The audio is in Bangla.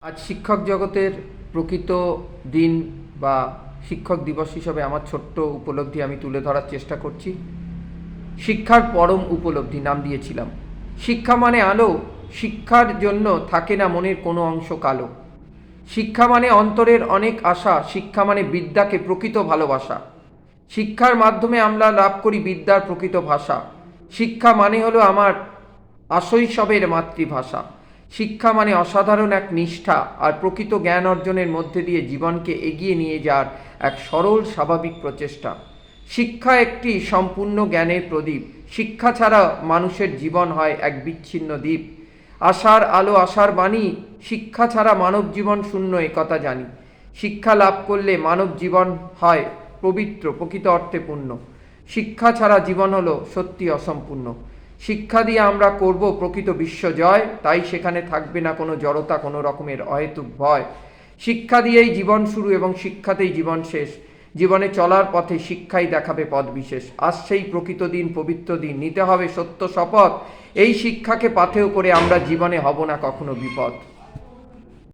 আজ শিক্ষক জগতের প্রকৃত দিন বা শিক্ষক দিবস হিসাবে আমার ছোট্ট উপলব্ধি আমি তুলে ধরার চেষ্টা করছি। শিক্ষার পরম উপলব্ধি নাম দিয়েছিলাম। শিক্ষা মানে আলো, শিক্ষার জন্য থাকে না মনের কোনো অংশ কালো। শিক্ষা মানে অন্তরের অনেক আশা, শিক্ষা মানে বিদ্যাকে প্রকৃত ভালোবাসা। শিক্ষার মাধ্যমে আমরা লাভ করি বিদ্যার প্রকৃত ভাষা। শিক্ষা মানে হলো আমার আশৈশবের মাতৃভাষা। শিক্ষা মানে অসাধারণ এক নিষ্ঠা আর প্রকৃত জ্ঞান অর্জনের মধ্যে দিয়ে জীবনকে এগিয়ে নিয়ে যাওয়ার এক সরল স্বাভাবিক প্রচেষ্টা। শিক্ষা একটি সম্পূর্ণ জ্ঞানের প্রদীপ। শিক্ষা ছাড়া মানুষের জীবন হয় এক বিচ্ছিন্ন দ্বীপ। আশার আলো, আশার বাণী, শিক্ষা ছাড়া মানব জীবন শূন্য একথা জানি। শিক্ষা লাভ করলে মানব জীবন হয় পবিত্র, প্রকৃত অর্থে পূর্ণ। শিক্ষা ছাড়া জীবন হলো সত্যি অসম্পূর্ণ। শিক্ষা দিয়ে আমরা করব প্রকৃত বিশ্বজয়, তাই সেখানে থাকবে না কোনো জড়তা, কোনো রকমের অহেতুক ভয়। শিক্ষা দিয়েই জীবন শুরু এবং শিক্ষাতেই জীবন শেষ। জীবনে চলার পথে শিক্ষাই দেখাবে পথ বিশেষ। আসছেই প্রকৃত দিন, পবিত্র দিন, নিতে হবে সত্য শপথ। এই শিক্ষাকে পাথেয় করে আমরা জীবনে হব না কখনো বিপদ।